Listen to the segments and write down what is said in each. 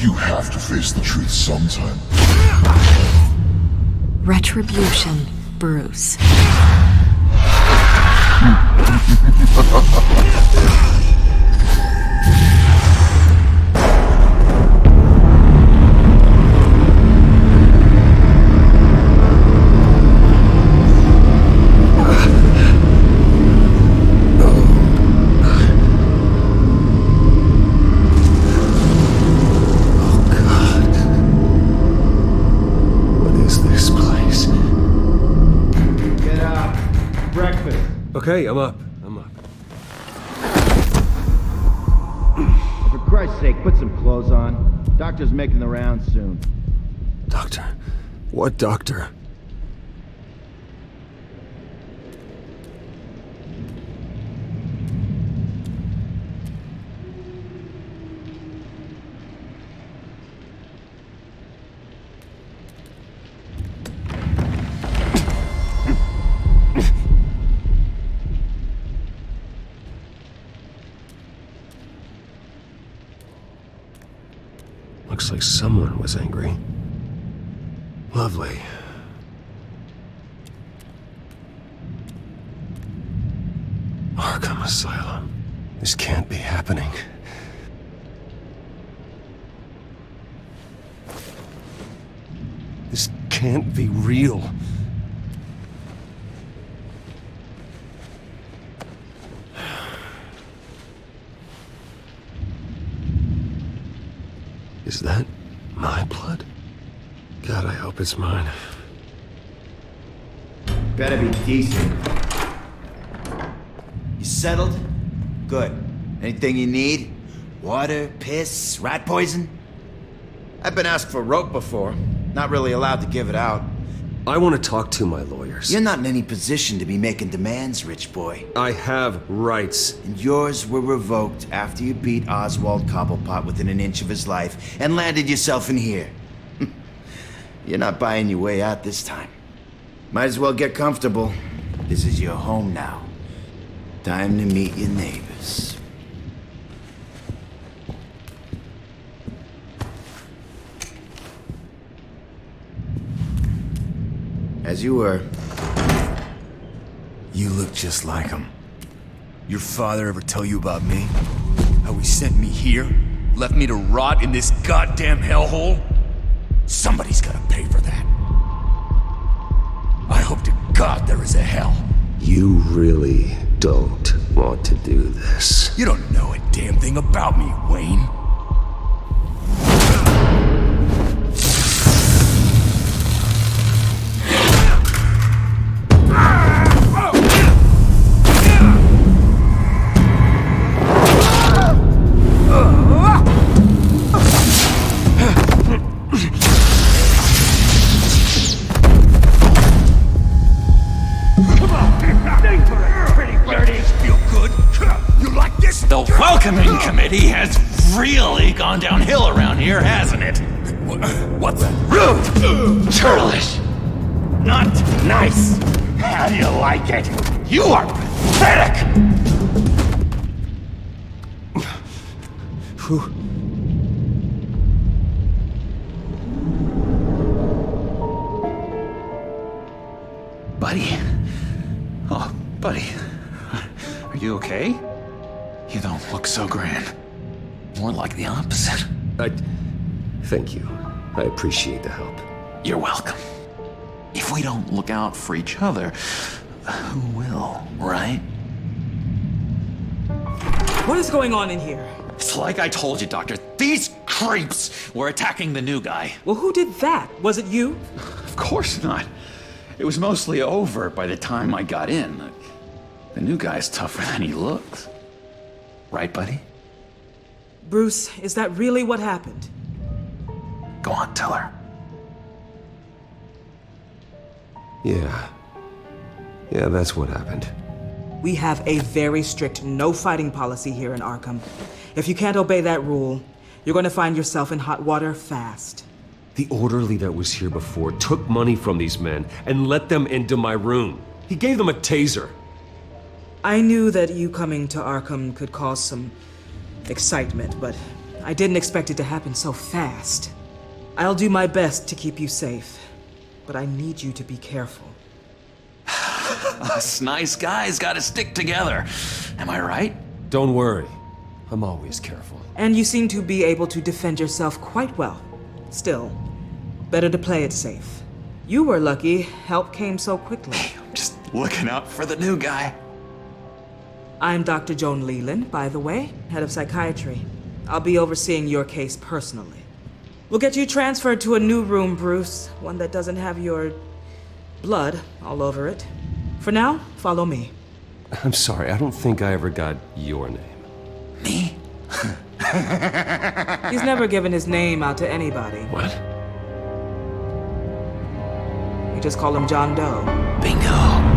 You have to face the truth sometime. Retribution, Bruce. Okay, I'm up. For Christ's sake, put some clothes on. Doctor's making the rounds soon. Doctor? What doctor? Looks like someone was angry. Lovely. Arkham Asylum. This can't be happening. This can't be real. Is that my blood? God, I hope it's mine. Better be decent. You settled? Good. Anything you need? Water, piss, rat poison? I've been asked for rope before. Not really allowed to give it out. I want to talk to my lawyers. You're not in any position to be making demands, rich boy. I have rights. And yours were revoked after you beat Oswald Cobblepot within an inch of his life and landed yourself in here. You're not buying your way out this time. Might as well get comfortable. This is your home now. Time to meet your neighbors. As you were. You look just like him. Your father ever tell you about me? How he sent me here? Left me to rot in this goddamn hellhole? Somebody's gotta pay for that. I hope to God there is a hell. You really don't want to do this. You don't know a damn thing about me, Wayne. The welcoming committee has really gone downhill around here, hasn't it? What the? Rude! Churlish! Not nice! How do you like it? You are pathetic! Buddy? Oh, buddy. Are you okay? You don't look so grand. More like the opposite. Thank you. I appreciate the help. You're welcome. If we don't look out for each other, who will, right? What is going on in here? It's like I told you, Doctor. These creeps were attacking the new guy. Well, who did that? Was it you? Of course not. It was mostly over by the time I got in. The new guy's tougher than he looks. Right, buddy? Bruce, is that really what happened? Go on, tell her. Yeah, that's what happened. We have a very strict no fighting policy here in Arkham. If you can't obey that rule, you're going to find yourself in hot water fast. The orderly that was here before took money from these men and let them into my room. He gave them a taser. I knew that you coming to Arkham could cause some excitement, but I didn't expect it to happen so fast. I'll do my best to keep you safe, but I need you to be careful. Us nice guys gotta stick together. Am I right? Don't worry. I'm always careful. And you seem to be able to defend yourself quite well. Still, better to play it safe. You were lucky help came so quickly. I'm just looking out for the new guy. I'm Dr. Joan Leland, by the way, head of psychiatry. I'll be overseeing your case personally. We'll get you transferred to a new room, Bruce, one that doesn't have your blood all over it. For now, follow me. I'm sorry, I don't think I ever got your name. Me? He's never given his name out to anybody. What? We just call him John Doe. Bingo.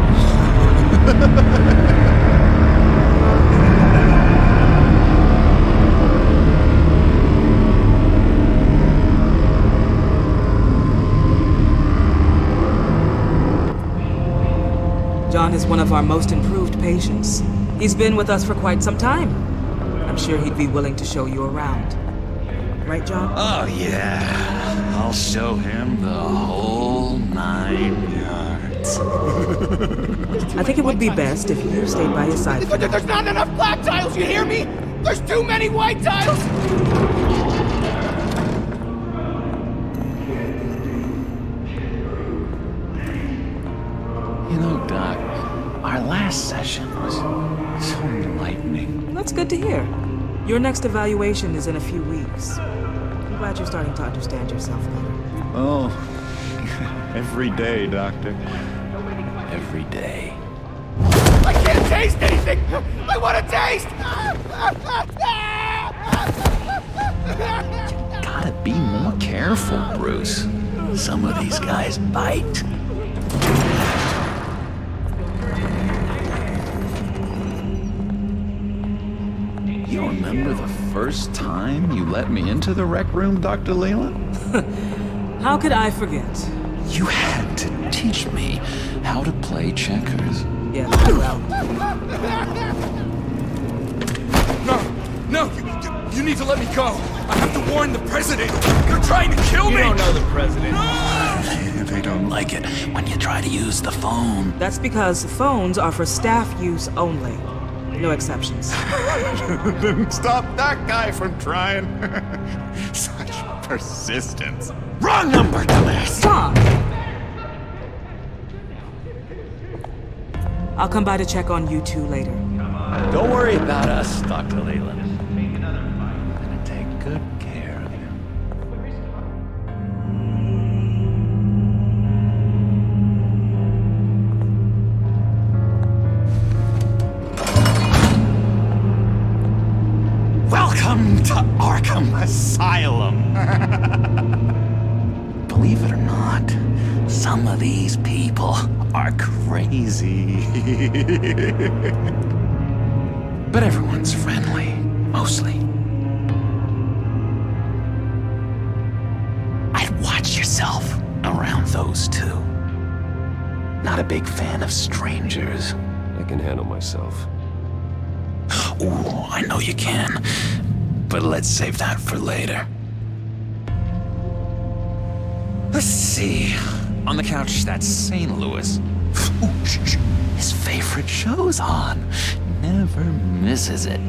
John is one of our most improved patients. He's been with us for quite some time. I'm sure he'd be willing to show you around. Right, John? Oh, yeah. I'll show him the whole 9 yards. I think it would be best if you stayed by his side for now. There's not enough black tiles, you hear me? There's too many white tiles! You know, Doc, our last session was so enlightening. That's good to hear. Your next evaluation is in a few weeks. I'm glad you're starting to understand yourself better. Oh, every day, Doctor. Every day. I can't taste anything! I want to taste! Gotta be more careful, Bruce. Some of these guys bite. You remember the first time you let me into the rec room, Dr. Leland? How could I forget? You had to teach me how to play checkers. Yeah, well, No, you need to let me go. I have to warn the president. You're trying to kill me. You don't know the president. They don't like it when you try to use the phone. that's because phones are for staff use only. No exceptions. Then stop that guy from trying. Such persistence. Wrong number, dumbass. Stop! I'll come by to check on you two later. Don't worry about us, Dr. Leland. I'm gonna take good care of you. Welcome to Arkham Asylum. Believe it or not, some of these people are crazy. But everyone's friendly, mostly. I'd watch yourself around those two. Not a big fan of strangers. I can handle myself. Ooh, I know you can. But let's save that for later. Let's see. On the couch, that's St. Louis. Ooh, shh. His favorite show's on. Never misses it.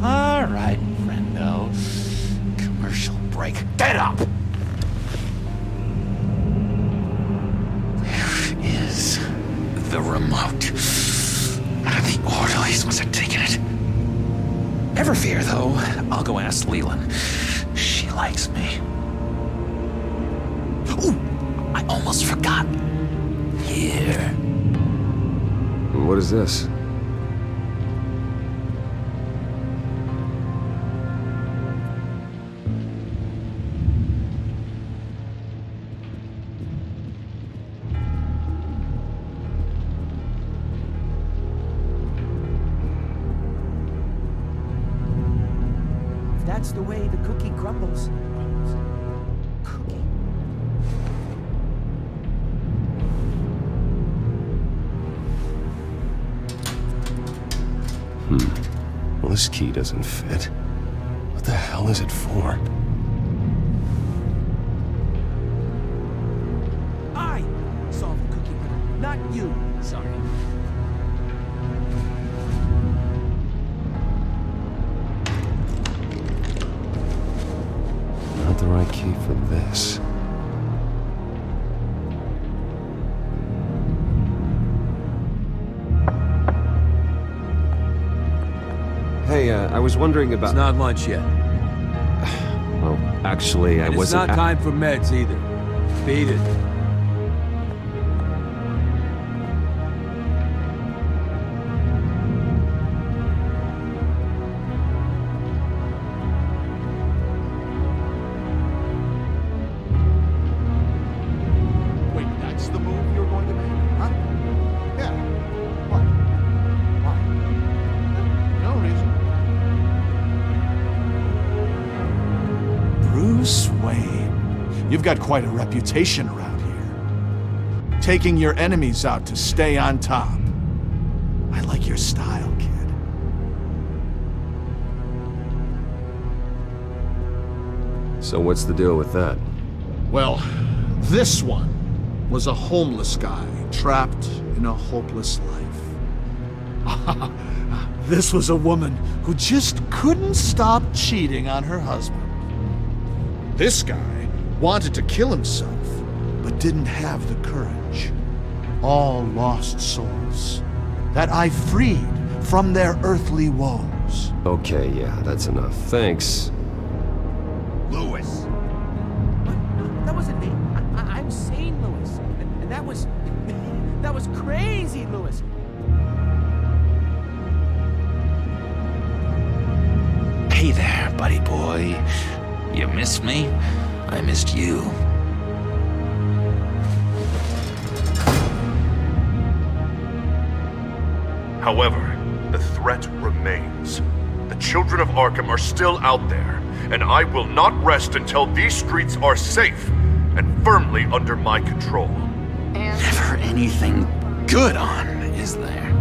All right, friendo. Commercial break. Get up! Where is the remote? The orderlies must have taken it. Never fear, though. I'll go ask Leland. She likes me. Ooh, I almost forgot. Here. What is this? That's the way the cookie crumbles. Cookie. Well, this key doesn't fit. What the hell is it for? I solved the cookie riddle, not you. Sorry. Not the right key for this. Hey, I was wondering about... It's not lunch yet. Well, actually, I And it's wasn't... not time for meds either. Beat it. Wait, that's the move you're going to make? Huh? Yeah. What? Why? No reason. Bruce Wayne. You've got quite a reputation around here. Taking your enemies out to stay on top. I like your style, kid. So what's the deal with that? Well, this one was a homeless guy trapped in a hopeless life. This was a woman who just couldn't stop cheating on her husband. This guy wanted to kill himself, but didn't have the courage. All lost souls that I freed from their earthly woes. Okay, yeah, that's enough. Thanks. Lewis. That wasn't me. I'm sane, Lewis. And that was... that was crazy, Lewis. Hey there, buddy boy. You missed me? I missed you. However, the threat remains. The children of Arkham are still out there, and I will not rest until these streets are safe and firmly under my control. Never anything good on, is there?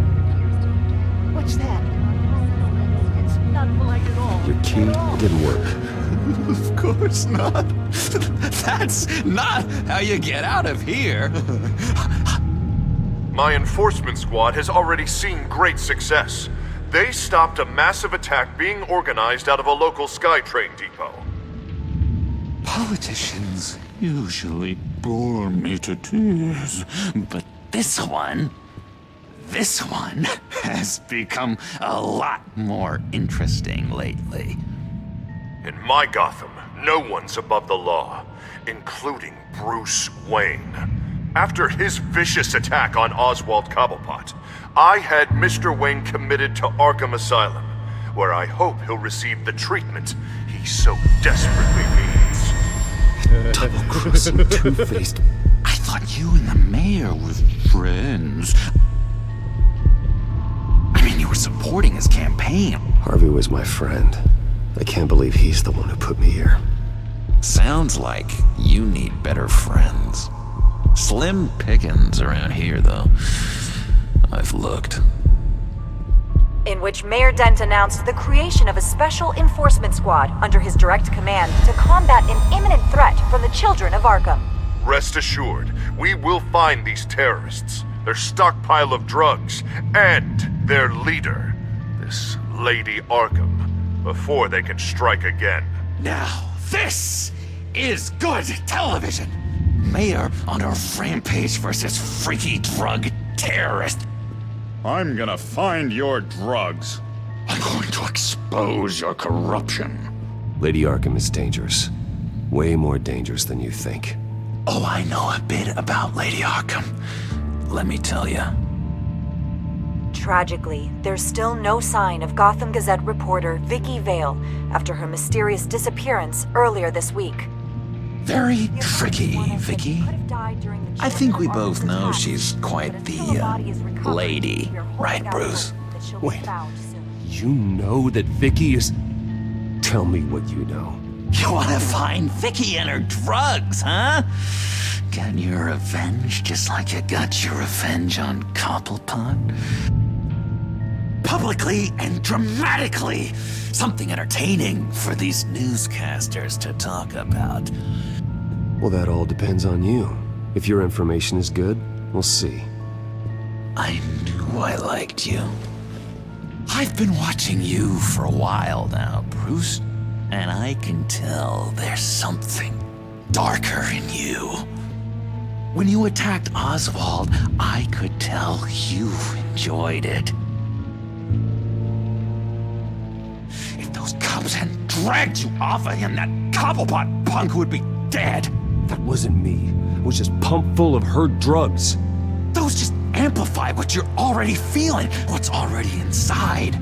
What's that? It's not polite at all. Your key didn't work. Of course not. That's not how you get out of here. My enforcement squad has already seen great success. They stopped a massive attack being organized out of a local SkyTrain depot. Politicians usually bore me to tears, but this one has become a lot more interesting lately. In my Gotham, no one's above the law, including Bruce Wayne. After his vicious attack on Oswald Cobblepot, I had Mr. Wayne committed to Arkham Asylum, where I hope he'll receive the treatment he so desperately needs. Double-crossing, two-faced... I thought you and the mayor were friends. I mean, you were supporting his campaign. Harvey was my friend. I can't believe he's the one who put me here. Sounds like you need better friends. Slim pickings around here, though. I've looked. In which Mayor Dent announced the creation of a special enforcement squad under his direct command to combat an imminent threat from the children of Arkham. Rest assured, we will find these terrorists, their stockpile of drugs, and their leader, this Lady Arkham, before they can strike again. Now, this is good television! Mayor on a rampage versus freaky drug terrorist. I'm gonna find your drugs. I'm going to expose your corruption. Lady Arkham is dangerous. Way more dangerous than you think. Oh, I know a bit about Lady Arkham. Let me tell you. Tragically, there's still no sign of Gotham Gazette reporter Vicky Vale after her mysterious disappearance earlier this week. Very tricky, Vicky. I think we both know she's quite the, lady, right, Bruce? Wait, you know that Vicky is... Tell me what you know. You want to find Vicky and her drugs, huh? Get your revenge just like you got your revenge on Cobblepot? biblically and dramatically. Something entertaining for these newscasters to talk about. Well, that all depends on you. If your information is good, we'll see. I knew I liked you. I've been watching you for a while now, Bruce, and I can tell there's something darker in you. When you attacked Oswald, I could tell you enjoyed it. If those cops hadn't dragged you off of him, that Cobblepot punk would be dead. That wasn't me. It was just pumped full of her drugs. Those just amplify what you're already feeling, what's already inside.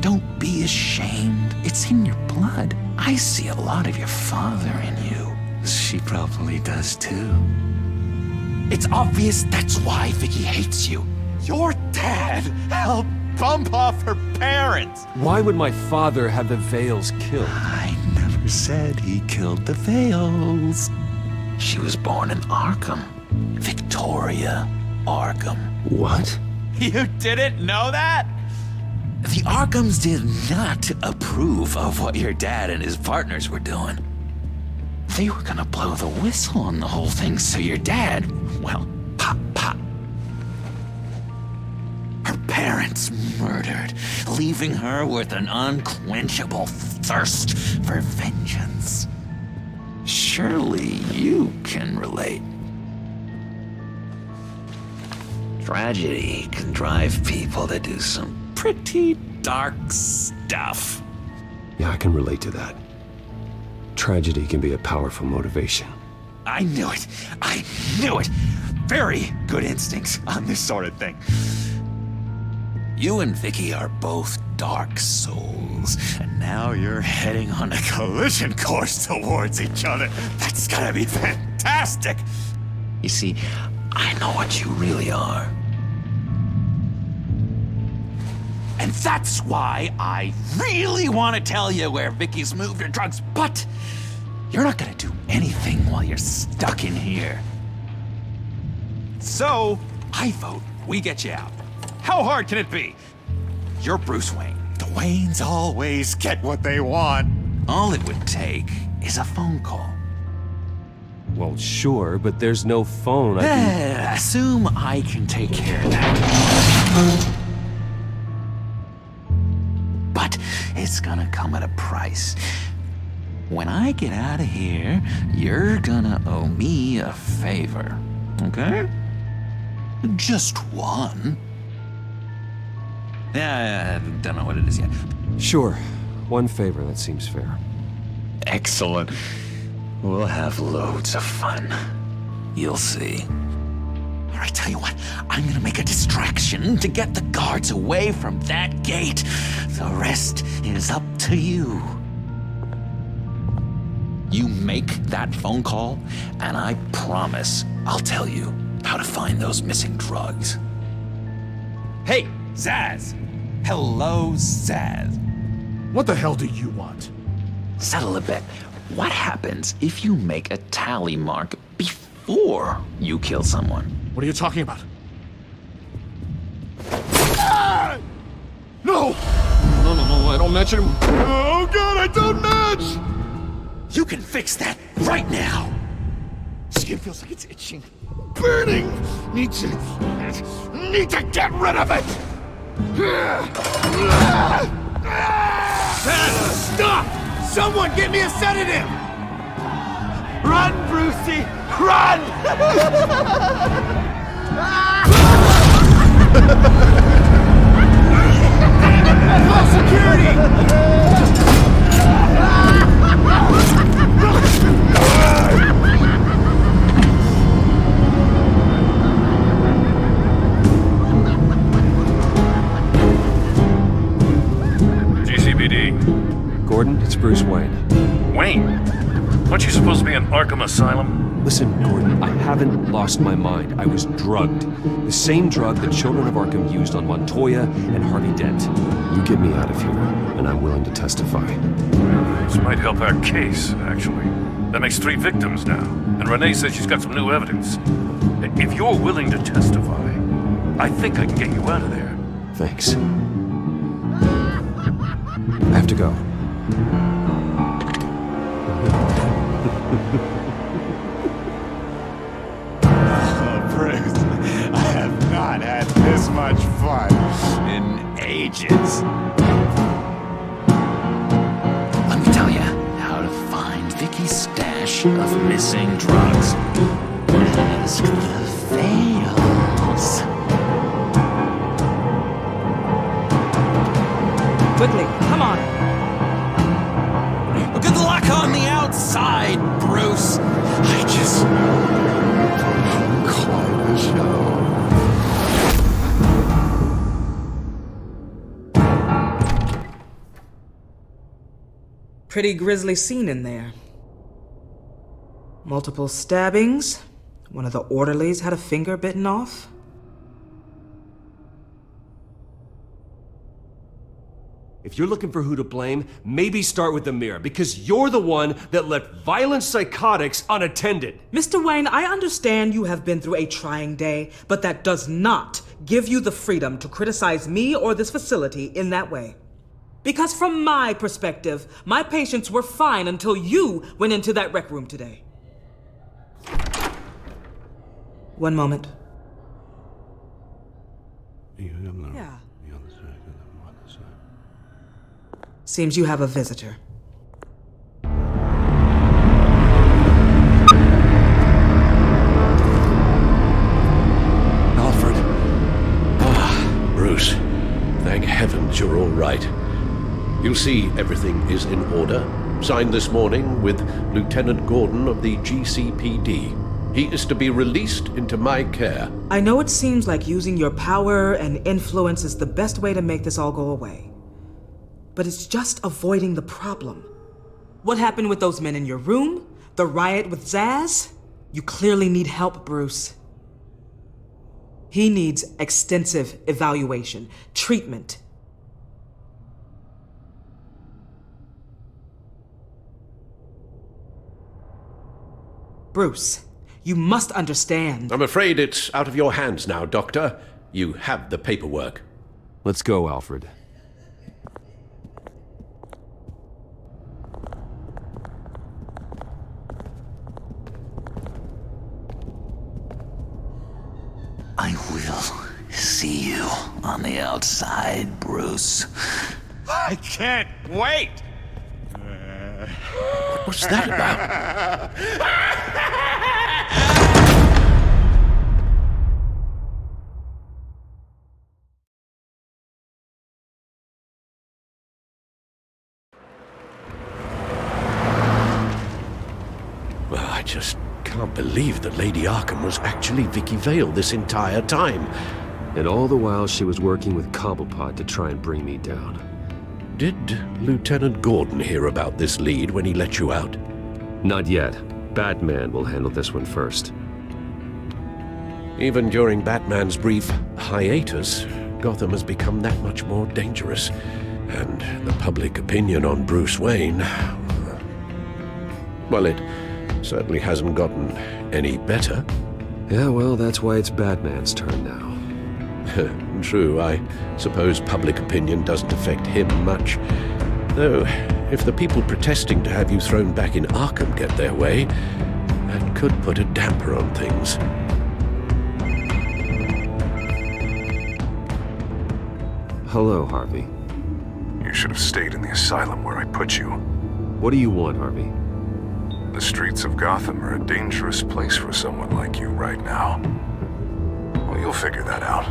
Don't be ashamed. It's in your blood. I see a lot of your father in you. She probably does too. It's obvious that's why Vicky hates you. Your dad helped bump off her parents. Why would my father have the Vales killed? I never said he killed the Vales. She was born in Arkham. Victoria Arkham. What? You didn't know that? The Arkhams did not approve of what your dad and his partners were doing. They were gonna blow the whistle on the whole thing, so your dad, well, pop. Her parents murdered, leaving her with an unquenchable thirst for vengeance. Surely you can relate. Tragedy can drive people to do some pretty dark stuff. Yeah, I can relate to that. Tragedy can be a powerful motivation. I knew it. I knew it. Very good instincts on this sort of thing. You and Vicky are both dark souls, and now you're heading on a collision course towards each other. That's gotta be fantastic. You see, I know what you really are. And that's why I really want to tell you where Vicky's moved her drugs, but you're not gonna do anything while you're stuck in here. So, I vote we get you out. How hard can it be? You're Bruce Wayne. The Waynes always get what they want. All it would take is a phone call. Well, sure, but there's no phone. I can... Assume I can take care of that. But it's gonna come at a price. When I get out of here, you're gonna owe me a favor, okay? Just one. Yeah, I don't know what it is yet. Sure. One favor, that seems fair. Excellent. We'll have loads of fun. You'll see. All right, tell you what, I'm gonna make a distraction to get the guards away from that gate. The rest is up to you. You make that phone call, and I promise I'll tell you how to find those missing drugs. Hey, Zaz! Hello, Zaz. What the hell do you want? Settle a bet. What happens if you make a tally mark before you kill someone? What are you talking about? Ah! No! No, I don't match him. Oh god, I don't match! You can fix that right now! Skin feels like it's itching. Burning! Need to get rid of it! Stop! Someone get me a sedative! Run, Brucey! Run! Call security! Gordon, it's Bruce Wayne. Wayne? Aren't you supposed to be in Arkham Asylum? Listen, Gordon, I haven't lost my mind. I was drugged. The same drug the children of Arkham used on Montoya and Harvey Dent. You get me out of here, and I'm willing to testify. This might help our case, actually. That makes 3 victims now, and Renee says she's got some new evidence. If you're willing to testify, I think I can get you out of there. Thanks. I have to go. Bruce, I have not had this much fun in ages. Let me tell you how to find Vicky's stash of missing drugs. Test fails. Quickly, come on. Good luck on the outside, Bruce. I just... Quite a show. Pretty grisly scene in there. Multiple stabbings. One of the orderlies had a finger bitten off. If you're looking for who to blame, maybe start with the mirror, because you're the one that left violent psychotics unattended. Mr. Wayne, I understand you have been through a trying day, but that does not give you the freedom to criticize me or this facility in that way. Because from my perspective, my patients were fine until you went into that rec room today. One moment. Yeah. Seems you have a visitor. Alfred. Ah, Bruce. Thank heavens you're all right. You'll see everything is in order. Signed this morning with Lieutenant Gordon of the GCPD. He is to be released into my care. I know it seems like using your power and influence is the best way to make this all go away. But it's just avoiding the problem. What happened with those men in your room? The riot with Zaz? You clearly need help, Bruce. He needs extensive evaluation, treatment. Bruce, you must understand. I'm afraid it's out of your hands now, Doctor. You have the paperwork. Let's go, Alfred. I will see you on the outside, Bruce. I can't wait! What's that about? Well, I just can't believe that Lady Arkham was actually Vicky Vale this entire time. And all the while she was working with Cobblepot to try and bring me down. Did Lieutenant Gordon hear about this lead when he let you out? Not yet. Batman will handle this one first. Even during Batman's brief hiatus, Gotham has become that much more dangerous. And the public opinion on Bruce Wayne... well, it certainly hasn't gotten any better. Yeah, well, that's why it's Batman's turn now. True, I suppose public opinion doesn't affect him much. Though, if the people protesting to have you thrown back in Arkham get their way, that could put a damper on things. Hello, Harvey. You should have stayed in the asylum where I put you. What do you want, Harvey? The streets of Gotham are a dangerous place for someone like you right now. Well, you'll figure that out.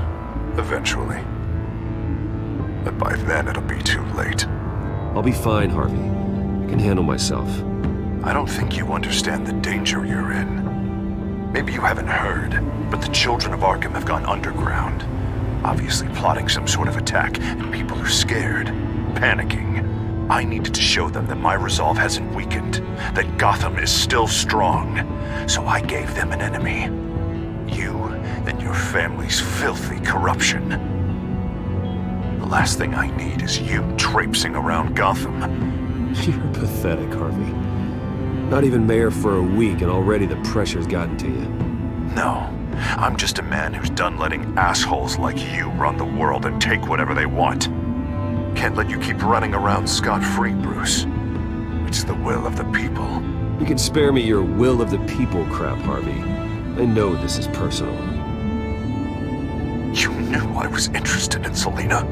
Eventually. But by then, it'll be too late. I'll be fine, Harvey. I can handle myself. I don't think you understand the danger you're in. Maybe you haven't heard, but the children of Arkham have gone underground. Obviously plotting some sort of attack, and people are scared, panicking. I needed to show them that my resolve hasn't weakened, that Gotham is still strong. So I gave them an enemy. You and your family's filthy corruption. The last thing I need is you traipsing around Gotham. You're pathetic, Harvey. Not even mayor for a week and already the pressure's gotten to you. No, I'm just a man who's done letting assholes like you run the world and take whatever they want. Can't let you keep running around scot-free, Bruce. It's the will of the people. You can spare me your will of the people crap, Harvey. I know this is personal. You knew I was interested in Selena.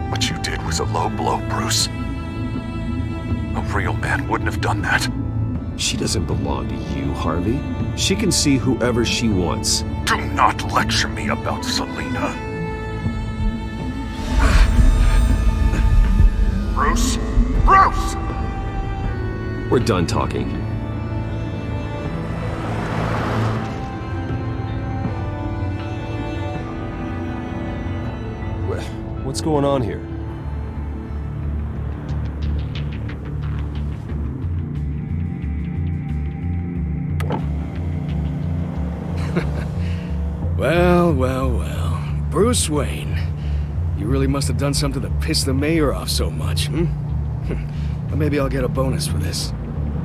What you did was a low blow, Bruce. A real man wouldn't have done that. She doesn't belong to you, Harvey. She can see whoever she wants. Do not lecture me about Selena. Bruce? Bruce! We're done talking. What's going on here? Well. Bruce Wayne. You really must have done something to piss the mayor off so much, hmm? But maybe I'll get a bonus for this.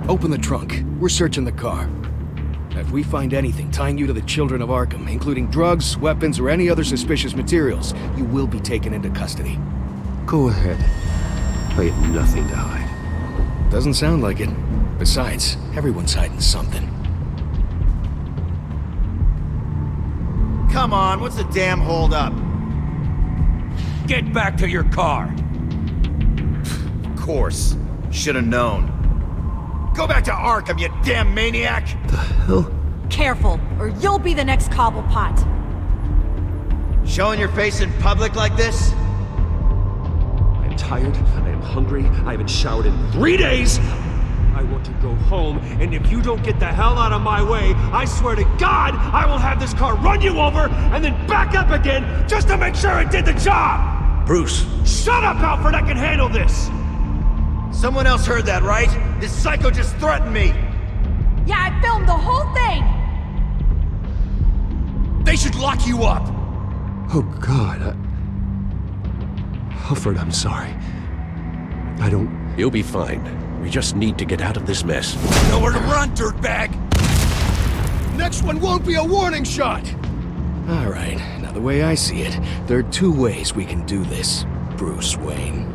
Open the trunk. We're searching the car. If we find anything tying you to the Children of Arkham, including drugs, weapons, or any other suspicious materials, you will be taken into custody. Go ahead. I have nothing to hide. Doesn't sound like it. Besides, everyone's hiding something. Come on, what's the damn holdup? Get back to your car! Of course. Should've known. Go back to Arkham, you damn maniac! The hell? Careful, or you'll be the next Cobblepot. Showing your face in public like this? I am tired, I am hungry, I haven't showered in 3 days! I want to go home, and if you don't get the hell out of my way, I swear to God, I will have this car run you over, and then back up again, just to make sure it did the job! Bruce! Shut up, Alfred, I can handle this! Someone else heard that, right? This psycho just threatened me! Yeah, I filmed the whole thing! They should lock you up! Oh, God, Alfred, I'm sorry. I don't... You'll be fine. We just need to get out of this mess. Nowhere to run, dirtbag! Next one won't be a warning shot! Alright, now the way I see it, there are two ways we can do this, Bruce Wayne.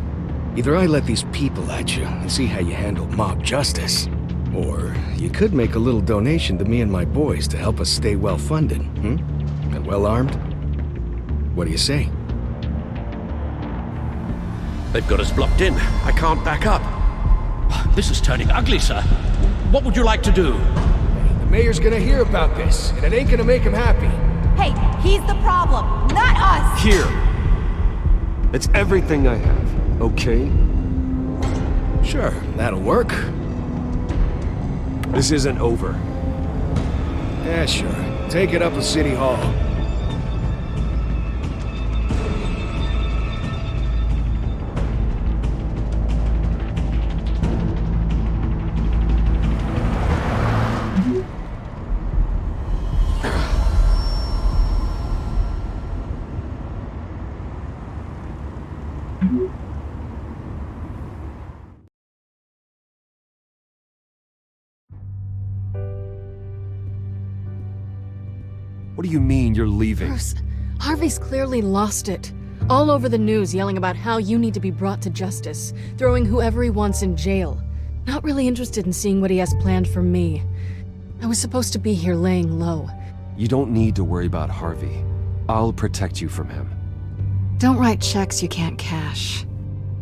Either I let these people at you and see how you handle mob justice, or you could make a little donation to me and my boys to help us stay well-funded, and well-armed. What do you say? They've got us blocked in. I can't back up. This is turning ugly, sir. What would you like to do? The mayor's gonna hear about this, and it ain't gonna make him happy. Hey, he's the problem, not us! Here! It's everything I have, okay? Sure, that'll work. This isn't over. Yeah, sure. Take it up with City Hall. What do you mean you're leaving? Bruce, Harvey's clearly lost it. All over the news yelling about how you need to be brought to justice, throwing whoever he wants in jail. Not really interested in seeing what he has planned for me. I was supposed to be here laying low. You don't need to worry about Harvey. I'll protect you from him. Don't write checks you can't cash.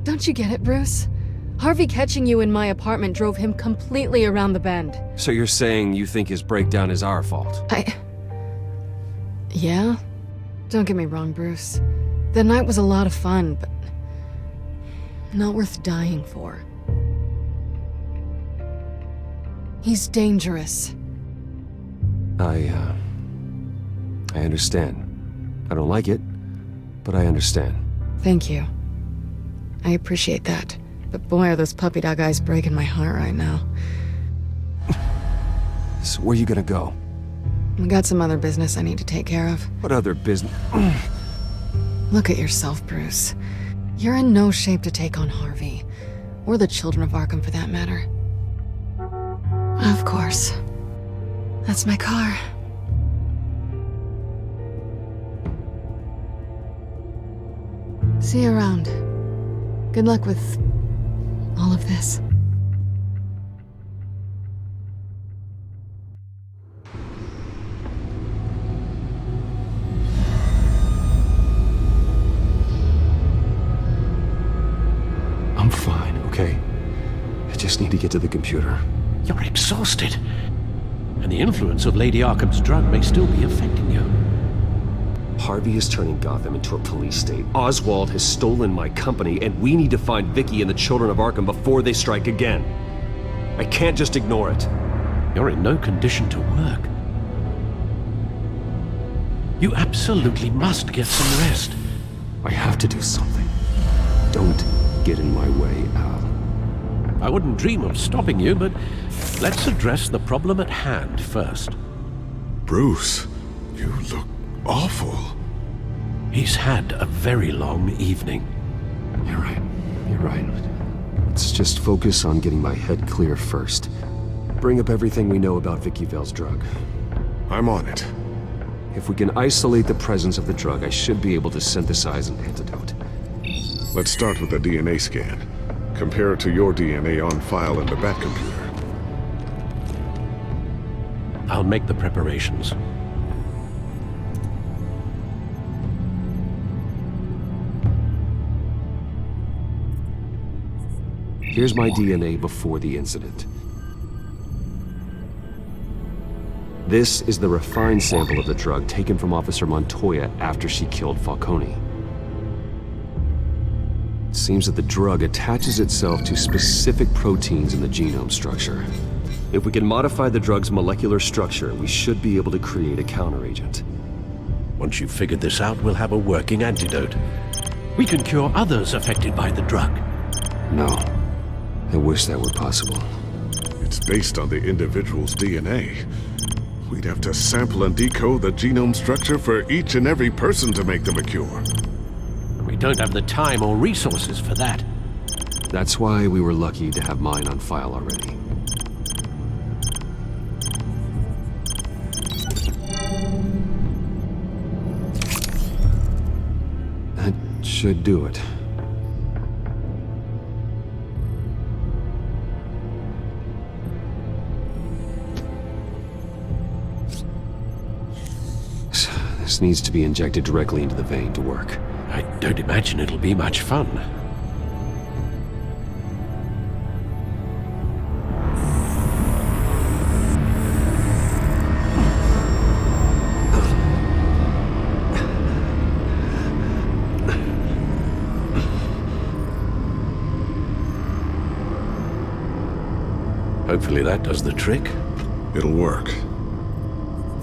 Don't you get it, Bruce? Harvey catching you in my apartment drove him completely around the bend. So you're saying you think his breakdown is our fault? Yeah? Don't get me wrong, Bruce. The night was a lot of fun, but not worth dying for. He's dangerous. I understand. I don't like it, but I understand. Thank you. I appreciate that. But boy, are those puppy dog eyes breaking my heart right now. So where are you gonna go? I got some other business I need to take care of. What other business? Look at yourself, Bruce. You're in no shape to take on Harvey. Or the Children of Arkham, for that matter. Of course. That's my car. See you around. Good luck with all of this. I'm fine, okay? I just need to get to the computer. You're exhausted. And the influence of Lady Arkham's drug may still be affecting you. Harvey is turning Gotham into a police state. Oswald has stolen my company, and we need to find Vicky and the children of Arkham before they strike again. I can't just ignore it. You're in no condition to work. You absolutely must get some rest. I have to do something. Don't get in my way, Al. I wouldn't dream of stopping you, but let's address the problem at hand first. Bruce, you look awful. He's had a very long evening. You're right. You're right. Let's just focus on getting my head clear first. Bring up everything we know about Vicky Vale's drug. I'm on it. If we can isolate the presence of the drug, I should be able to synthesize an antidote. Let's start with a DNA scan. Compare it to your DNA on file in the Bat computer. I'll make the preparations. Here's my DNA before the incident. This is the refined sample of the drug taken from Officer Montoya after she killed Falcone. It seems that the drug attaches itself to specific proteins in the genome structure. If we can modify the drug's molecular structure, we should be able to create a counteragent. Once you've figured this out, we'll have a working antidote. We can cure others affected by the drug. No. I wish that were possible. It's based on the individual's DNA. We'd have to sample and decode the genome structure for each and every person to make them a cure. We don't have the time or resources for that. That's why we were lucky to have mine on file already. That should do it. This needs to be injected directly into the vein to work. I don't imagine it'll be much fun. Hopefully that does the trick. It'll work.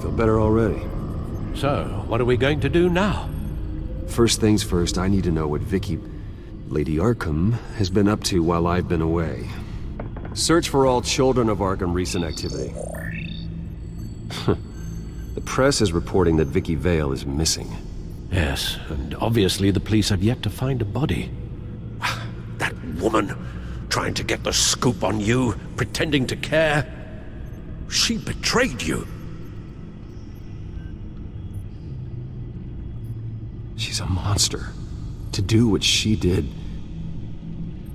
Feel better already. So, what are we going to do now? First things first, I need to know what Vicky, Lady Arkham, has been up to while I've been away. Search for all children of Arkham recent activity. The press is reporting that Vicky Vale is missing. Yes, and obviously the police have yet to find a body. That woman, trying to get the scoop on you, pretending to care. She betrayed you. She's a monster. To do what she did...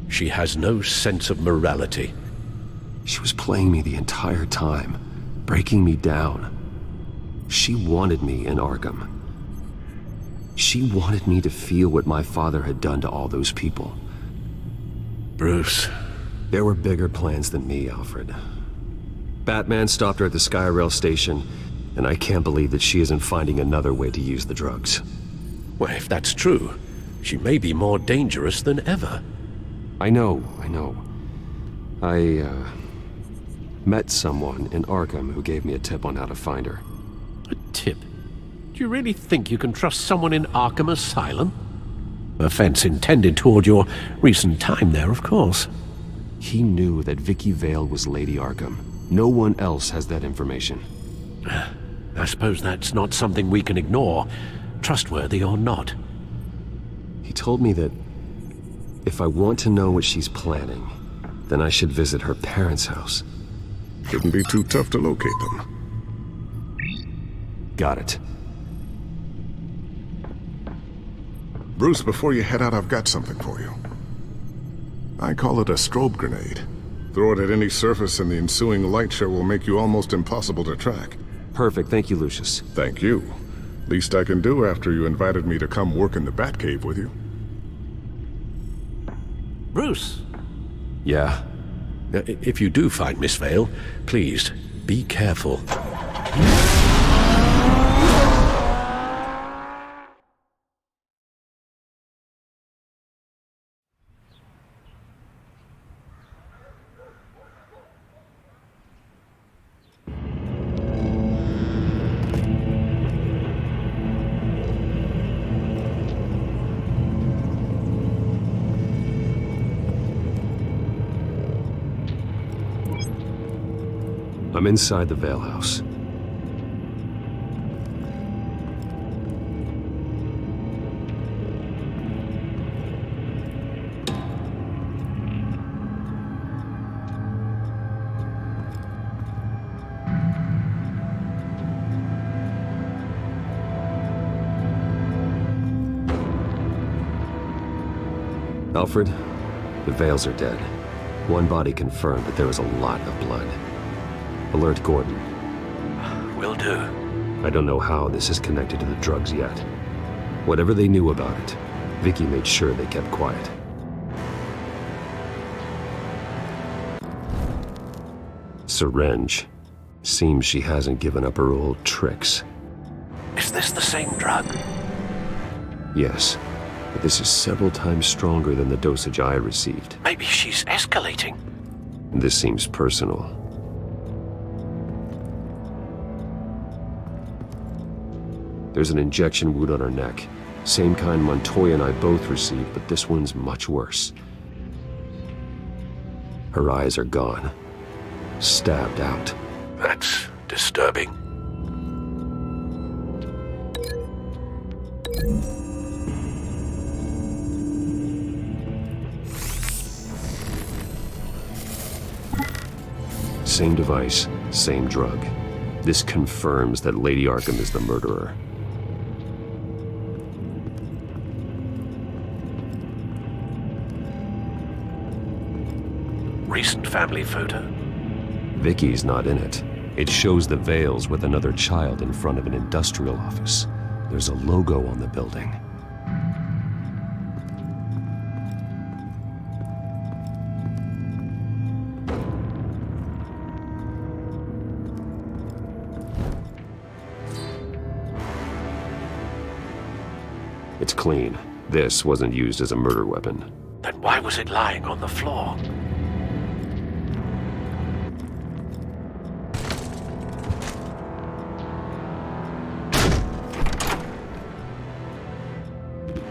She has no sense of morality. She was playing me the entire time, breaking me down. She wanted me in Arkham. She wanted me to feel what my father had done to all those people. Bruce. There were bigger plans than me, Alfred. Batman stopped her at the Skyrail station, and I can't believe that she isn't finding another way to use the drugs. Well, if that's true, she may be more dangerous than ever. I know. I met someone in Arkham who gave me a tip on how to find her. A tip? Do you really think you can trust someone in Arkham Asylum? Offense intended toward your recent time there, of course. He knew that Vicky Vale was Lady Arkham. No one else has that information. I suppose that's not something we can ignore, trustworthy or not. He told me that if I want to know what she's planning, then I should visit her parents' house. Shouldn't be too tough to locate them. Got it. Bruce, before you head out, I've got something for you. I call it a strobe grenade. Throw it at any surface and the ensuing light show will make you almost impossible to track. Perfect, thank you, Lucius. Thank you. Least I can do after you invited me to come work in the Batcave with you. Bruce? Yeah? If you do find Miss Vale, please, be careful. I'm inside the Vale House. Alfred, the Vales are dead. One body confirmed, but there was a lot of blood. Alert Gordon. Will do. I don't know how this is connected to the drugs yet. Whatever they knew about it, Vicky made sure they kept quiet. Syringe. Seems she hasn't given up her old tricks. Is this the same drug? Yes, but this is several times stronger than the dosage I received. Maybe she's escalating. This seems personal. There's an injection wound on her neck. Same kind Montoya and I both received, but this one's much worse. Her eyes are gone. Stabbed out. That's disturbing. Same device, same drug. This confirms that Lady Arkham is the murderer. Recent family photo? Vicky's not in it. It shows the Vales with another child in front of an industrial office. There's a logo on the building. It's clean. This wasn't used as a murder weapon. Then why was it lying on the floor?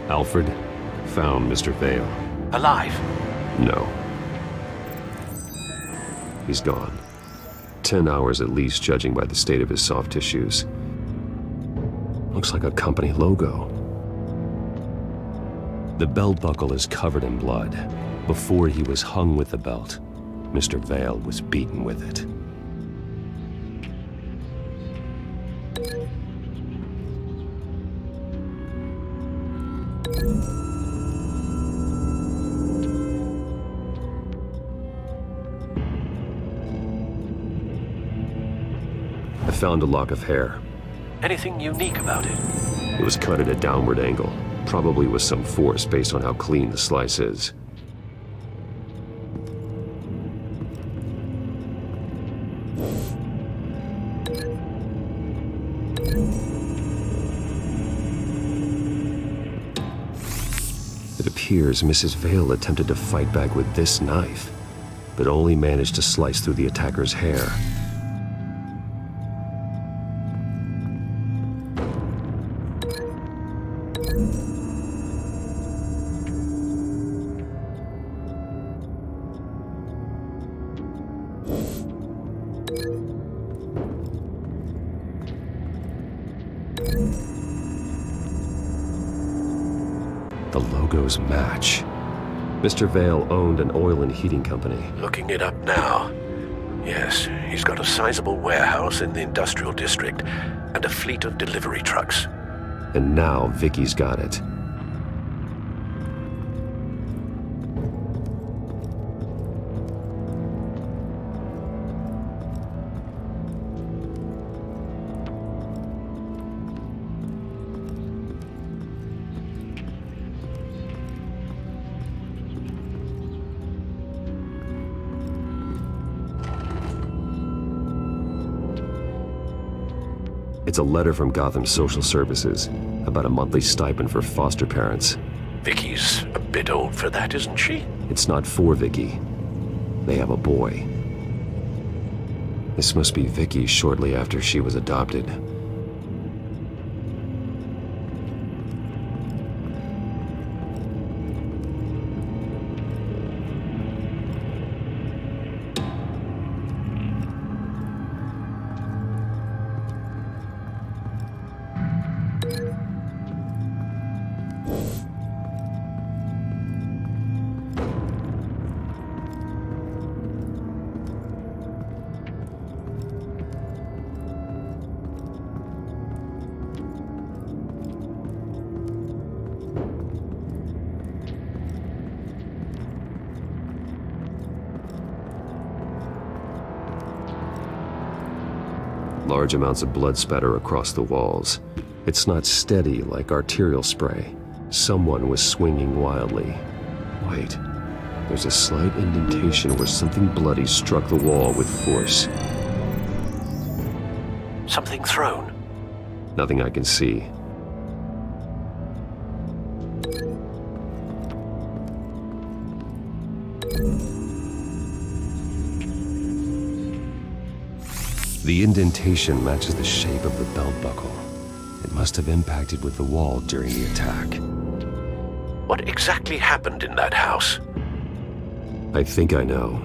Alfred found Mr. Vale. Alive? No. He's gone. 10 hours at least, judging by the state of his soft tissues. Looks like a company logo. The belt buckle is covered in blood. Before he was hung with the belt, Mr. Vale was beaten with it. I found a lock of hair. Anything unique about it? It was cut at a downward angle, probably with some force based on how clean the slice is. It appears Mrs. Vale attempted to fight back with this knife, but only managed to slice through the attacker's hair. The logos match. Mr. Vale owned an oil and heating company. Looking it up now. Yes, he's got a sizable warehouse in the industrial district and a fleet of delivery trucks. And now Vicky's got it. It's a letter from Gotham Social Services about a monthly stipend for foster parents. Vicky's a bit old for that, isn't she? It's not for Vicky. They have a boy. This must be Vicky shortly after she was adopted. Large amounts of blood spatter across the walls. It's not steady like arterial spray. Someone was swinging wildly. Wait, there's a slight indentation where something bloody struck the wall with force. Something thrown? Nothing I can see. The indentation matches the shape of the belt buckle. It must have impacted with the wall during the attack. What exactly happened in that house? I think I know.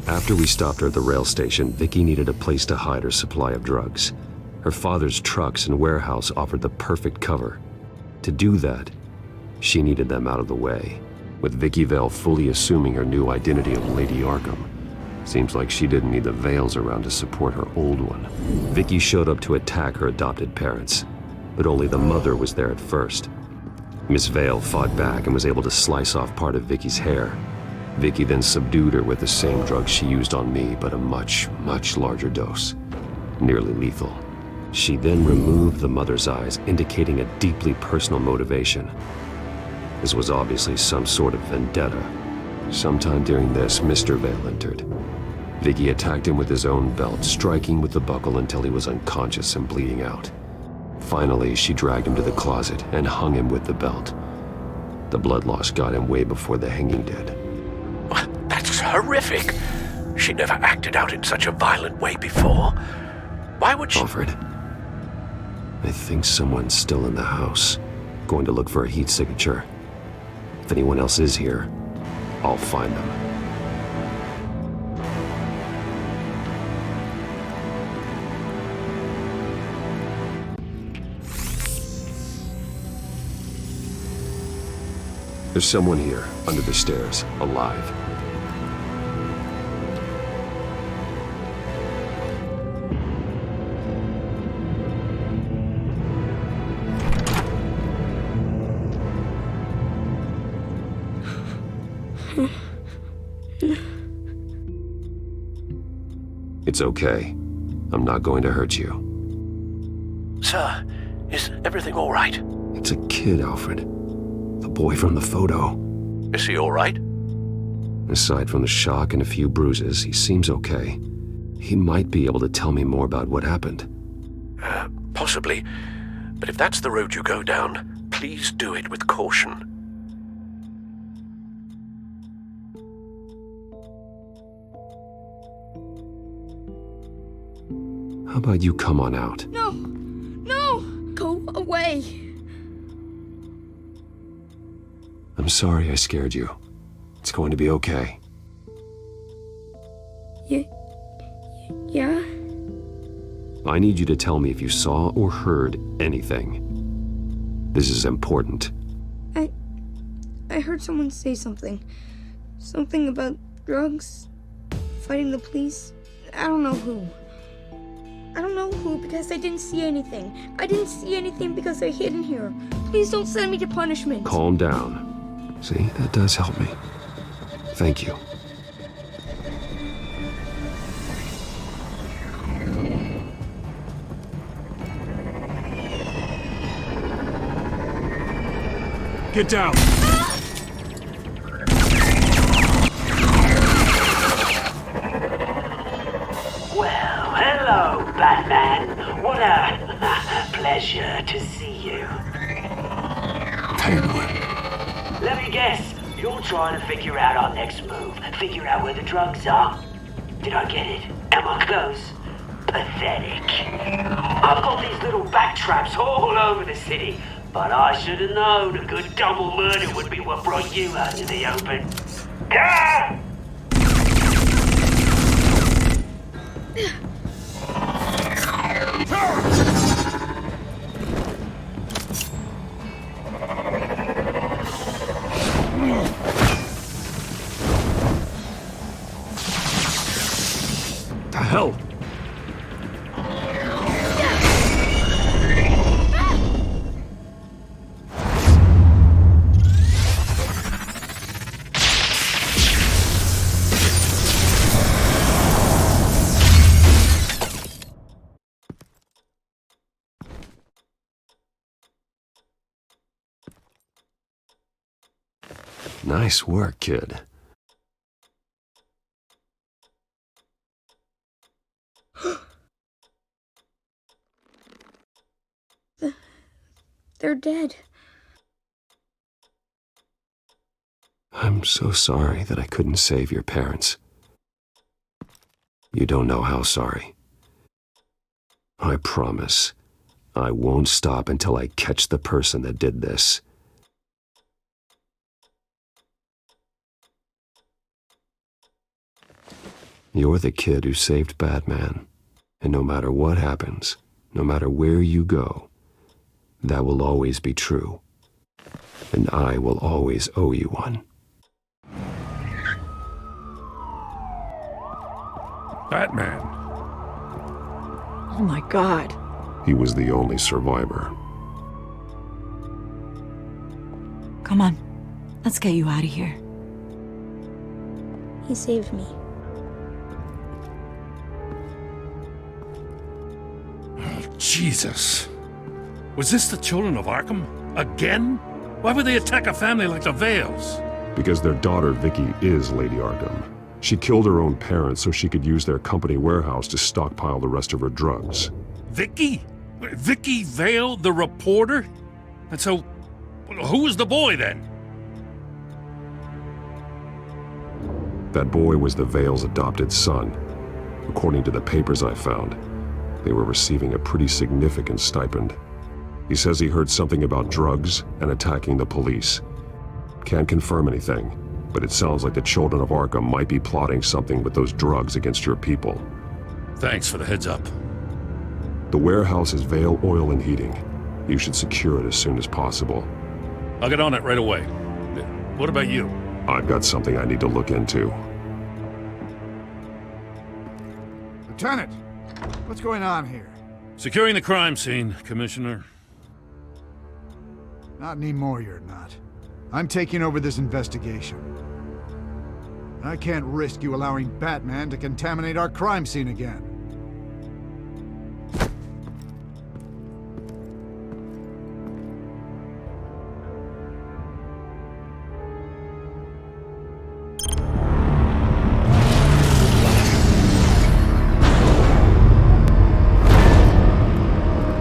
After we stopped her at the rail station, Vicky needed a place to hide her supply of drugs. Her father's trucks and warehouse offered the perfect cover. To do that, she needed them out of the way, with Vicky Vale fully assuming her new identity of Lady Arkham. Seems like she didn't need the veils around to support her old one. Vicky showed up to attack her adopted parents, but only the mother was there at first. Miss Vale fought back and was able to slice off part of Vicky's hair. Vicky then subdued her with the same drug she used on me, but a much, much larger dose. Nearly lethal. She then removed the mother's eyes, indicating a deeply personal motivation. This was obviously some sort of vendetta. Sometime during this, Mr. Vale entered. Vicky attacked him with his own belt, striking with the buckle until he was unconscious and bleeding out. Finally, she dragged him to the closet and hung him with the belt. The blood loss got him way before the hanging did. That's horrific. She never acted out in such a violent way before. Why would she— Alfred, I think someone's still in the house. Going to look for a heat signature. If anyone else is here, I'll find them. There's someone here, under the stairs, alive. It's okay. I'm not going to hurt you. Sir, is everything all right? It's a kid, Alfred. The boy from the photo. Is he all right? Aside from the shock and a few bruises, he seems okay. He might be able to tell me more about what happened. Possibly. But if that's the road you go down, please do it with caution. How about you come on out? No! No! Go away! I'm sorry I scared you. It's going to be okay. Yeah? I need you to tell me if you saw or heard anything. This is important. I heard someone say something. Something about drugs, fighting the police. I don't know who. I don't know who because I didn't see anything. I didn't see anything because they're hidden here. Please don't send me to punishment. Calm down. See, that does help me. Thank you. Get down! Well, hello, Batman. What a Glad to see you. Penguin. Let me guess. You're trying to figure out our next move. Figure out where the drugs are. Did I get it? Am I close? Pathetic. I've got these little back traps all over the city, but I should have known a good double murder would be what brought you out to the open. Ah! The hell? Nice work, kid. They're dead. I'm so sorry that I couldn't save your parents. You don't know how sorry. I promise, I won't stop until I catch the person that did this. You're the kid who saved Batman, and no matter what happens, no matter where you go, that will always be true, and I will always owe you one. Batman. Oh my God. He was the only survivor. Come on, let's get you out of here. He saved me. Jesus. Was this the children of Arkham? Again? Why would they attack a family like the Vales? Because their daughter, Vicky, is Lady Arkham. She killed her own parents so she could use their company warehouse to stockpile the rest of her drugs. Vicky? Vicky Vale, the reporter? And so, who was the boy then? That boy was the Vale's adopted son. According to the papers I found, they were receiving a pretty significant stipend. He says he heard something about drugs and attacking the police. Can't confirm anything, but it sounds like the children of Arkham might be plotting something with those drugs against your people. Thanks for the heads up. The warehouse is Vale Oil and Heating. You should secure it as soon as possible. I'll get on it right away. What about you? I've got something I need to look into. Lieutenant, what's going on here? Securing the crime scene, Commissioner. Not anymore, you're not. I'm taking over this investigation. I can't risk you allowing Batman to contaminate our crime scene again.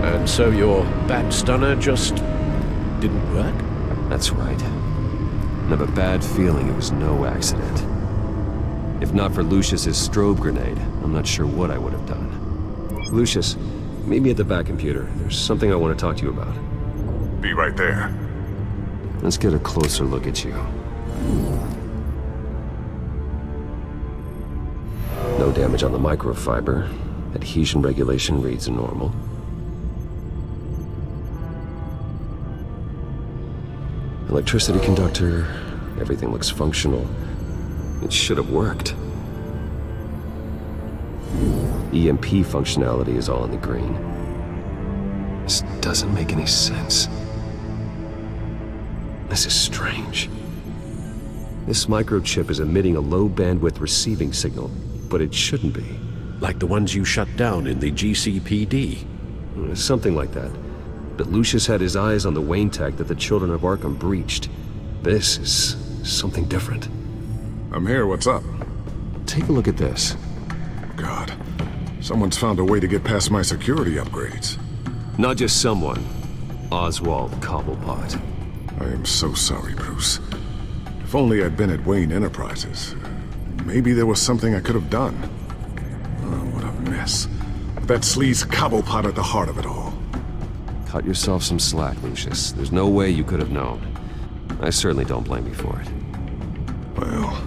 And so your bat stunner just didn't work? That's right. I have a bad feeling it was no accident. If not for Lucius's strobe grenade, I'm not sure what I would have done. Lucius, meet me at the back computer. There's something I want to talk to you about. Be right there. Let's get a closer look at you. No damage on the microfiber. Adhesion regulation reads normal. Electricity conductor, everything looks functional. It should have worked. EMP functionality is all in the green. This doesn't make any sense. This is strange. This microchip is emitting a low bandwidth receiving signal, but it shouldn't be. Like the ones you shut down in the GCPD? Something like that. But Lucius had his eyes on the Wayne tech that the children of Arkham breached. This is something different. I'm here, what's up? Take a look at this. God, someone's found a way to get past my security upgrades. Not just someone. Oswald Cobblepot. I am so sorry, Bruce. If only I'd been at Wayne Enterprises. Maybe there was something I could have done. Oh, what a mess. That sleaze Cobblepot at the heart of it all. Cut yourself some slack, Lucius. There's no way you could have known. I certainly don't blame you for it. Well,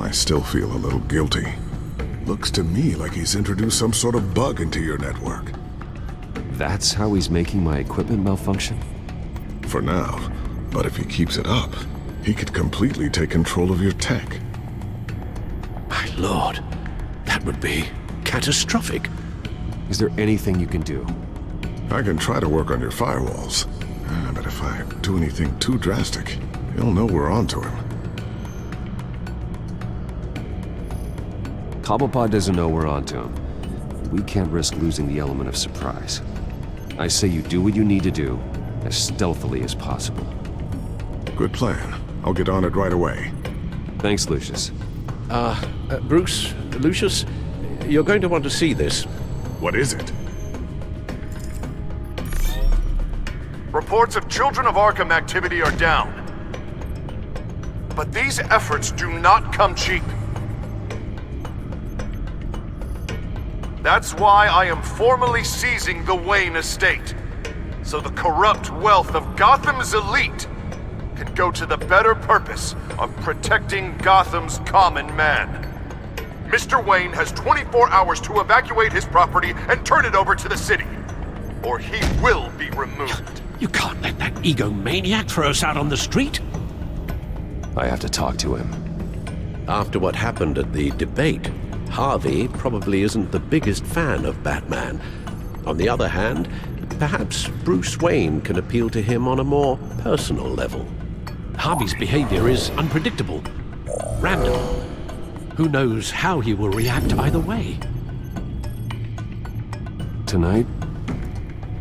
I still feel a little guilty. Looks to me like he's introduced some sort of bug into your network. That's how he's making my equipment malfunction? For now. But if he keeps it up, he could completely take control of your tech. My lord, that would be catastrophic. Is there anything you can do? I can try to work on your firewalls. But if I do anything too drastic, he'll know we're onto him. Cobblepot doesn't know we're onto him. We can't risk losing the element of surprise. I say you do what you need to do, as stealthily as possible. Good plan. I'll get on it right away. Thanks, Lucius. Bruce, Lucius, you're going to want to see this. What is it? Reports of Children of Arkham activity are down. But these efforts do not come cheap. That's why I am formally seizing the Wayne estate, so the corrupt wealth of Gotham's elite can go to the better purpose of protecting Gotham's common man. Mr. Wayne has 24 hours to evacuate his property and turn it over to the city, or he will be removed. You can't let that egomaniac throw us out on the street. I have to talk to him. After what happened at the debate, Harvey probably isn't the biggest fan of Batman. On the other hand, perhaps Bruce Wayne can appeal to him on a more personal level. Harvey's behavior is unpredictable, random. Who knows how he will react either way? Tonight,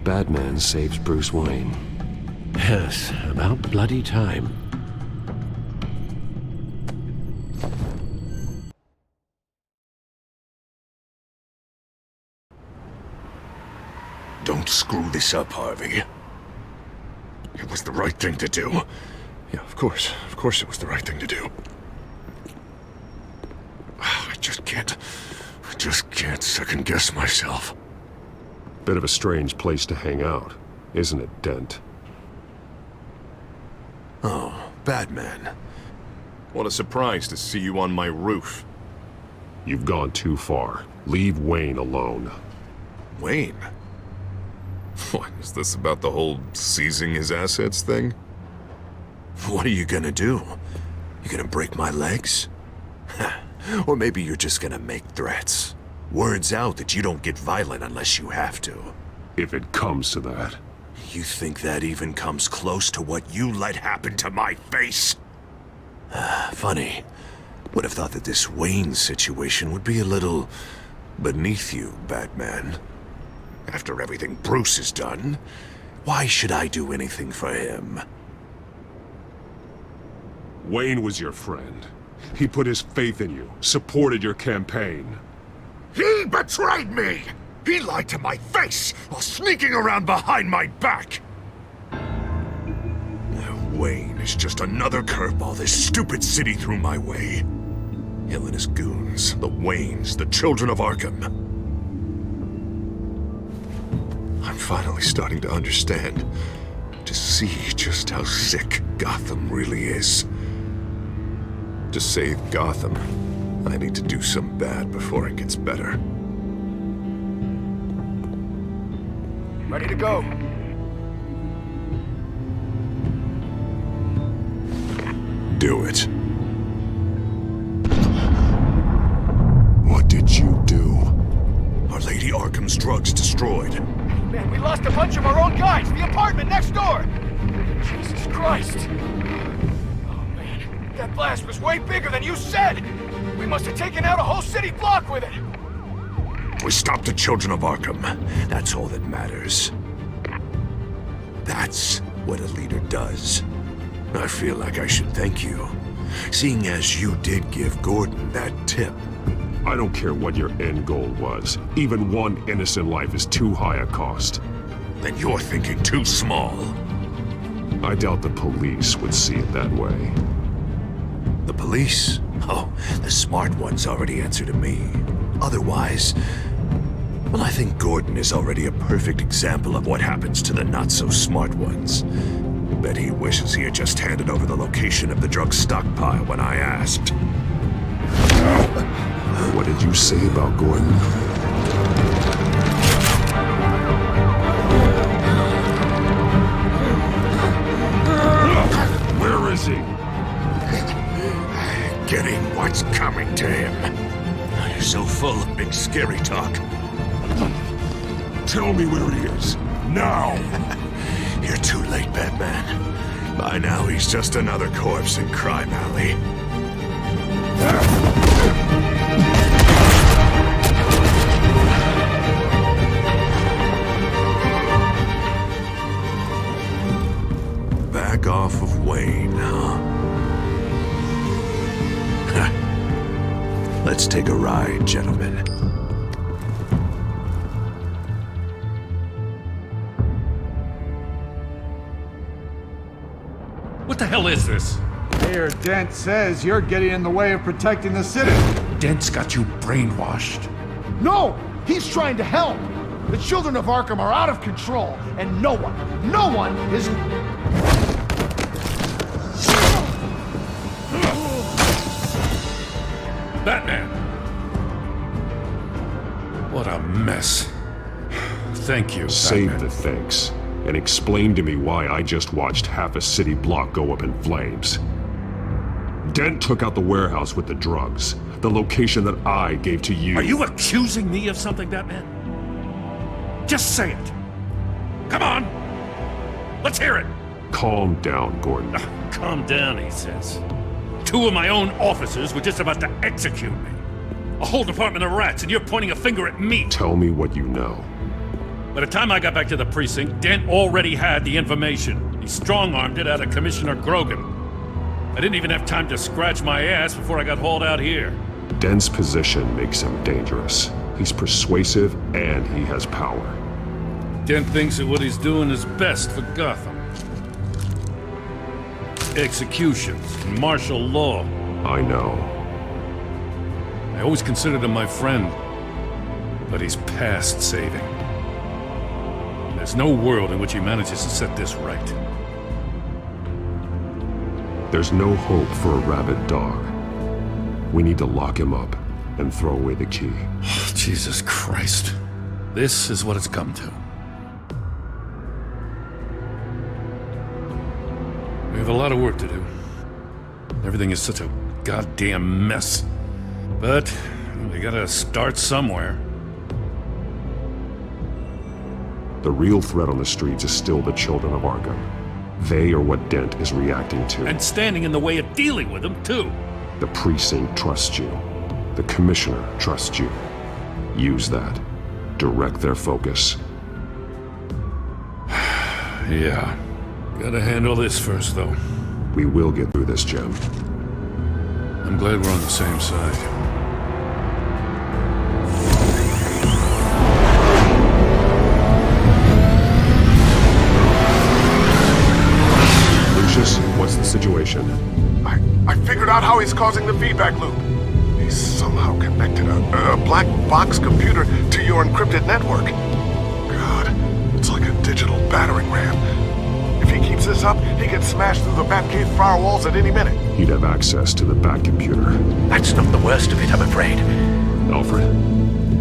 Batman saves Bruce Wayne. Yes, about bloody time. Don't screw this up, Harvey. It was the right thing to do. Yeah, of course it was the right thing to do. I just can't second-guess myself. Bit of a strange place to hang out, isn't it, Dent? Oh, Batman. What a surprise to see you on my roof. You've gone too far. Leave Wayne alone. Wayne? What, is this about the whole seizing his assets thing? What are you gonna do? You gonna break my legs? Or maybe you're just gonna make threats. Words out that you don't get violent unless you have to. If it comes to that. You think that even comes close to what you let happen to my face? Funny. Would have thought that this Wayne situation would be a little beneath you, Batman. After everything Bruce has done, why should I do anything for him? Wayne was your friend. He put his faith in you, supported your campaign. He betrayed me! He lied to my face while sneaking around behind my back! Wayne is just another curveball this stupid city threw my way. Him and his goons, the Waynes, the Children of Arkham. I'm finally starting to understand, to see just how sick Gotham really is. To save Gotham, I need to do some bad before it gets better. Ready to go. Do it. What did you do? Our Lady Arkham's drugs destroyed. Man, we lost a bunch of our own guys! The apartment next door! Jesus Christ! Oh man, that blast was way bigger than you said! We must have taken out a whole city block with it! We stopped the Children of Arkham. That's all that matters. That's what a leader does. I feel like I should thank you, seeing as you did give Gordon that tip. I don't care what your end goal was. Even one innocent life is too high a cost. Then you're thinking too small. I doubt the police would see it that way. The police? Oh, the smart ones already answer to me. Otherwise, well, I think Gordon is already a perfect example of what happens to the not-so-smart ones. Bet he wishes he had just handed over the location of the drug stockpile when I asked. What did you say about Gordon? Where is he? Getting what's coming to him. You're so full of big scary talk. Tell me where he is. Now! You're too late, Batman. By now, he's just another corpse in Crime Alley. Back off of Wayne, huh? Let's take a ride, gentlemen. What the hell is this? Mayor Dent says you're getting in the way of protecting the city. Dent's got you brainwashed. No! He's trying to help! The children of Arkham are out of control, and no one is... Batman! What a mess. Thank you, Save Batman. the thanks, and explain to me why I just watched half a city block go up in flames. Dent took out the warehouse with the drugs, the location that I gave to you. Are you accusing me of something, Batman? Just say it. Come on! Let's hear it! Calm down, Gordon. Calm down, he says. 2 of my own officers were just about to execute me. A whole department of rats, and you're pointing a finger at me. Tell me what you know. By the time I got back to the precinct, Dent already had the information. He strong-armed it out of Commissioner Grogan. I didn't even have time to scratch my ass before I got hauled out here. Dent's position makes him dangerous. He's persuasive, and he has power. Dent thinks that what he's doing is best for Gotham. Executions, and martial law. I know. I always considered him my friend, but he's past saving. There's no world in which he manages to set this right. There's no hope for a rabid dog. We need to lock him up and throw away the key. Jesus Christ. This is what it's come to. We have a lot of work to do. Everything is such a goddamn mess. But we gotta start somewhere. The real threat on the streets is still the children of Arkham. They are what Dent is reacting to. And standing in the way of dealing with them, too. The precinct trusts you. The commissioner trusts you. Use that. Direct their focus. Yeah. Gotta handle this first, though. We will get through this, Jim. I'm glad we're on the same side. What's the situation? I figured out how he's causing the feedback loop. He's somehow connected a black box computer to your encrypted network. God, it's like a digital battering ram. If he keeps this up, he can smash through the Batcave firewalls at any minute. He'd have access to the Bat computer. That's not the worst of it, I'm afraid. Alfred?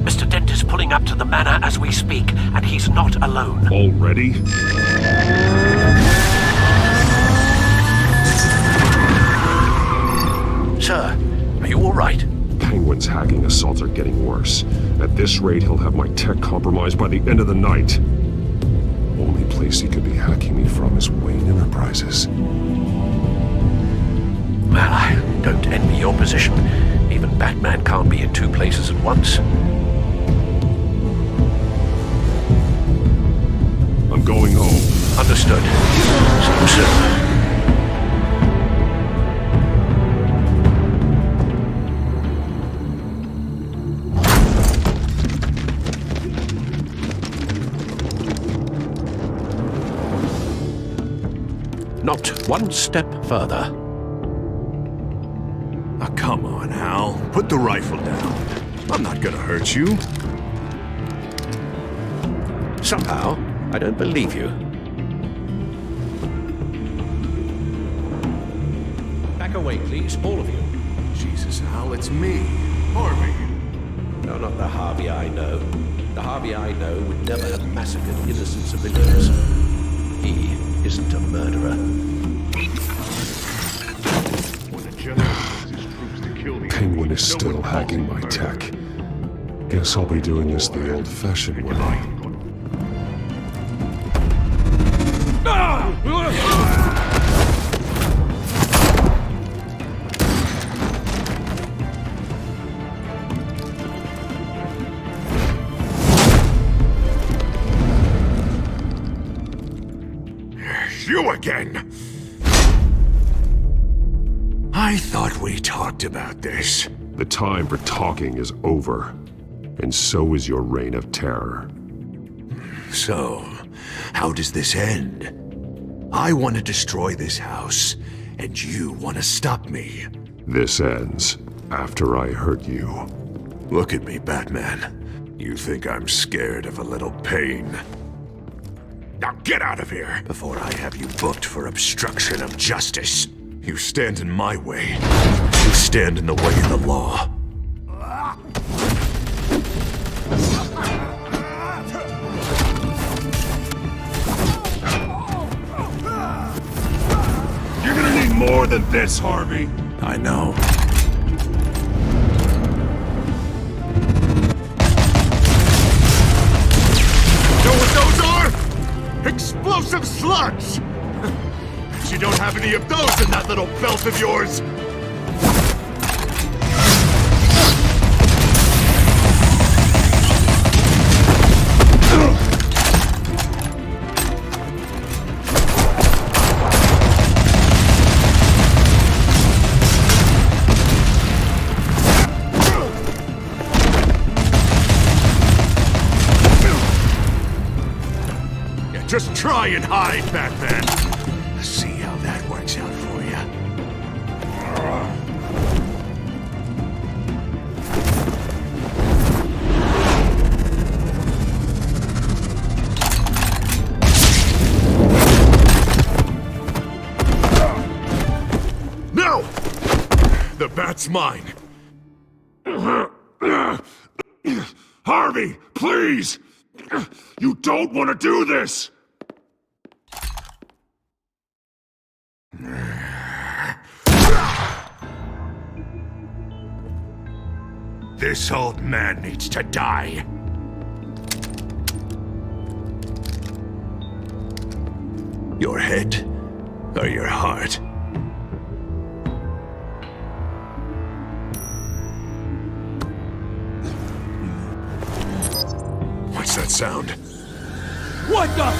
Mr. Dent is pulling up to the manor as we speak, and he's not alone. Already? Sir, are you all right? Penguin's hacking assaults are getting worse. At this rate, he'll have my tech compromised by the end of the night. Only place he could be hacking me from is Wayne Enterprises. Well, I don't envy your position. Even Batman can't be in 2 places at once. I'm going home. Understood. See you soon. not one step further. Now come on, Hal. Put the rifle down. I'm not gonna hurt you. Somehow, I don't believe you. Back away, please, all of you. Jesus, Hal, it's me, Harvey. No, not the Harvey I know. The Harvey I know would never have massacred innocent civilians. He isn't a murderer. Penguin is still hacking my tech. Guess I'll be doing this the old-fashioned way. You again! I thought we talked about this. The time for talking is over, and so is your reign of terror. So, how does this end? I want to destroy this house, and you want to stop me. This ends after I hurt you. Look at me, Batman. You think I'm scared of a little pain? Now get out of here before I have you booked for obstruction of justice. You stand in my way. You stand in the way of the law. You're gonna need more than this, Harvey. I know. Know what those are? Explosive slugs! Bet you don't have any of those in that little belt of yours! Just try and hide, Batman. Let's see how that works out for you. No! The bat's mine. Harvey, please! You don't want to do this! This old man needs to die. Your head or your heart? What's that sound? What the?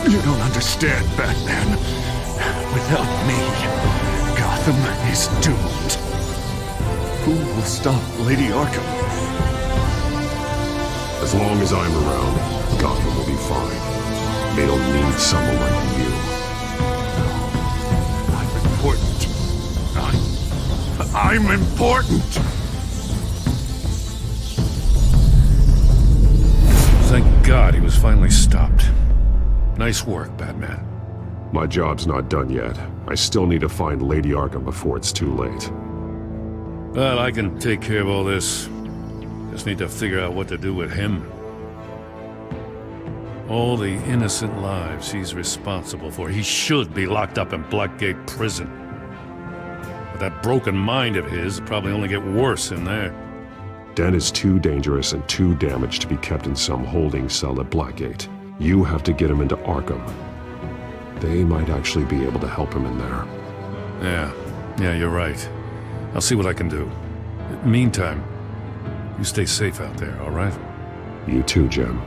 You don't understand, Batman. Without me, Gotham is doomed. Who will stop Lady Arkham? As long as I'm around, Gotham will be fine. They don't need someone like you. I'm important. I'm important! Thank God he was finally stopped. Nice work, Batman. My job's not done yet. I still need to find Lady Arkham before it's too late. Well, I can take care of all this. Just need to figure out what to do with him. All the innocent lives he's responsible for. He should be locked up in Blackgate Prison. But that broken mind of his will probably only get worse in there. Den is too dangerous and too damaged to be kept in some holding cell at Blackgate. You have to get him into Arkham. They might actually be able to help him in there. Yeah, you're right. I'll see what I can do. Meantime, you stay safe out there, all right? You too, Jim.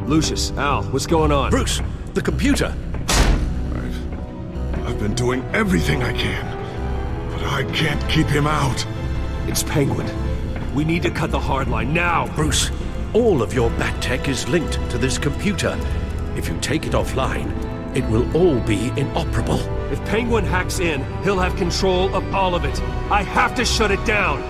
Lucius, Al, what's going on? Bruce, the computer! I've been doing everything I can, but I can't keep him out. It's Penguin. We need to cut the hard line now! Bruce, all of your bat tech is linked to this computer. If you take it offline, it will all be inoperable. If Penguin hacks in, he'll have control of all of it. I have to shut it down!